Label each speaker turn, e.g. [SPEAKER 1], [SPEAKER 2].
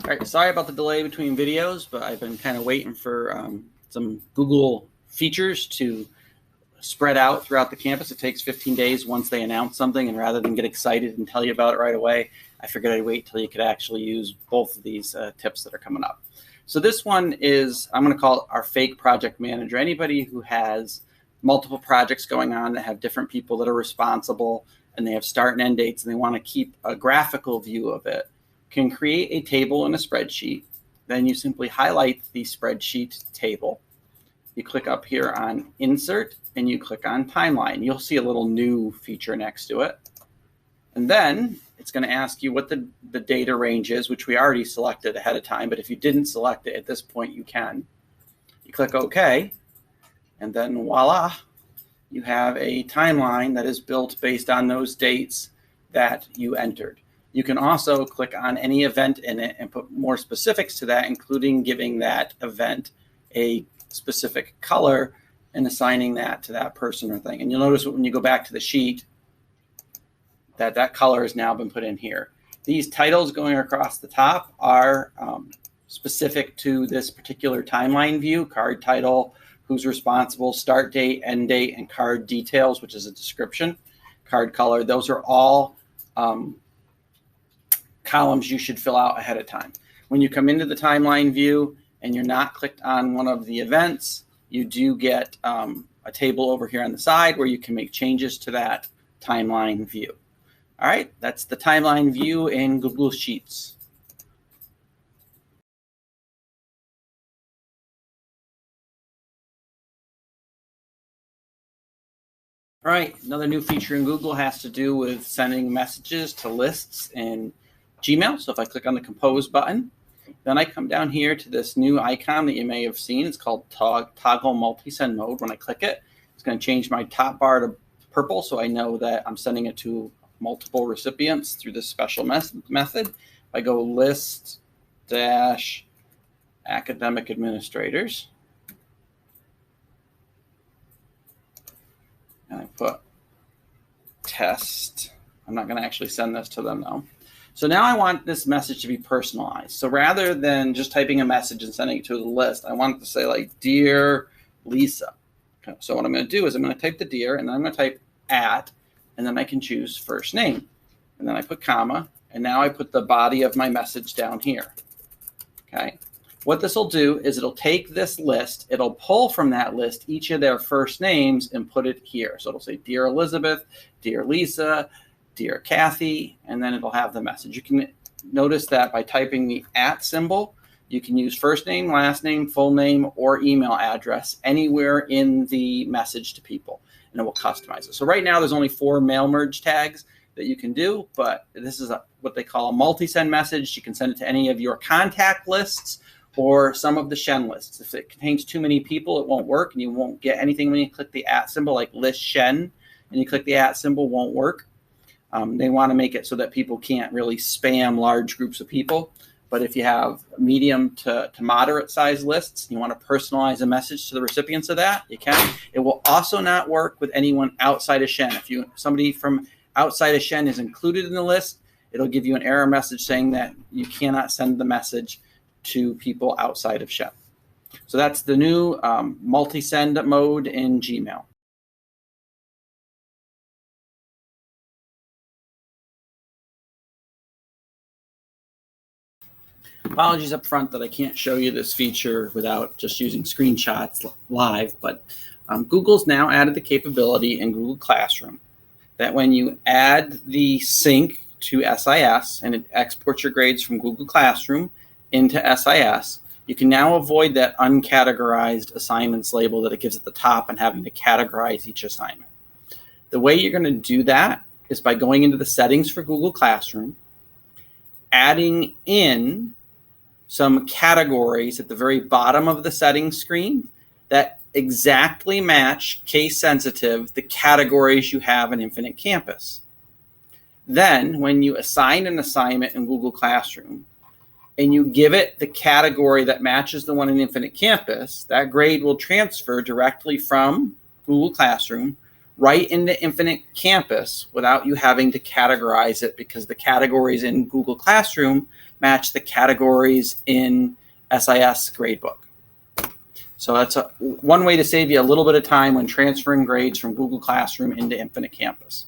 [SPEAKER 1] All right, sorry about the delay between videos, but I've been kind of waiting for some Google features to spread out throughout the campus. It takes 15 days once they announce something, and rather than get excited and tell you about it right away, I figured I'd wait till you could actually use both of these tips that are coming up. So this one is, I'm going to call it our fake project manager. Anybody who has multiple projects going on that have different people that are responsible, and they have start and end dates, and they want to keep a graphical view of it, can create a table in a spreadsheet. Then you simply highlight the spreadsheet table. You click up here on Insert, and you click on Timeline. You'll see a little new feature next to it. And then it's going to ask you what the data range is, which we already selected ahead of time. But if you didn't select it at this point, you can. You click OK, and then voila, you have a timeline that is built based on those dates that you entered. You can also click on any event in it and put more specifics to that, including giving that event a specific color and assigning that to that person or thing. And you'll notice when you go back to the sheet that that color has now been put in here. These titles going across the top are specific to this particular timeline view: card title, who's responsible, start date, end date, and card details, which is a description. Card color, those are all columns you should fill out ahead of time. When you come into the timeline view and you're not clicked on one of the events, you do get a table over here on the side where you can make changes to that timeline view. All right, that's the timeline view in Google Sheets. All right, another new feature in Google has to do with sending messages to lists in Gmail. So if I click on the Compose button, then I come down here to this new icon that you may have seen. It's called Toggle Multi-Send Mode. When I click it, it's going to change my top bar to purple, so I know that I'm sending it to multiple recipients through this special method. If I go list-academic administrators, and I put test. I'm not going to actually send this to them though. So now I want this message to be personalized. So rather than just typing a message and sending it to the list, I want it to say like, Dear Lisa. Okay, so what I'm going to do is I'm going to type the dear, and then I'm going to type @ and then I can choose first name. And then I put comma, and now I put the body of my message down here. Okay. What this will do is it'll take this list, it'll pull from that list each of their first names and put it here. So it'll say Dear Elizabeth, Dear Lisa, Dear Kathy, and then it'll have the message. You can notice that by typing the @ symbol, you can use first name, last name, full name, or email address anywhere in the message to people, and it will customize it. So right now there's only 4 mail merge tags that you can do, but this is what they call a multi-send message. You can send it to any of your contact lists or some of the Shen lists. If it contains too many people, it won't work, and you won't get anything when you click the @ symbol, like list Shen, and you click the @ symbol, won't work. They want to make it so that people can't really spam large groups of people. But if you have medium to moderate size lists, you want to personalize a message to the recipients of that, you can. It will also not work with anyone outside of Shen. If somebody from outside of Shen is included in the list, it'll give you an error message saying that you cannot send the message to people outside of Shen. So that's the new multi-send mode in Gmail. Apologies up front that I can't show you this feature without just using screenshots live, but Google's now added the capability in Google Classroom that when you add the sync to SIS and it exports your grades from Google Classroom into SIS, you can now avoid that uncategorized assignments label that it gives at the top and having to categorize each assignment. The way you're going to do that is by going into the settings for Google Classroom, adding in some categories at the very bottom of the settings screen that exactly match case sensitive the categories you have in Infinite Campus. Then when you assign an assignment in Google Classroom and you give it the category that matches the one in Infinite Campus, that grade will transfer directly from Google Classroom right into Infinite Campus without you having to categorize it, because the categories in Google Classroom match the categories in SIS Gradebook. So that's one way to save you a little bit of time when transferring grades from Google Classroom into Infinite Campus.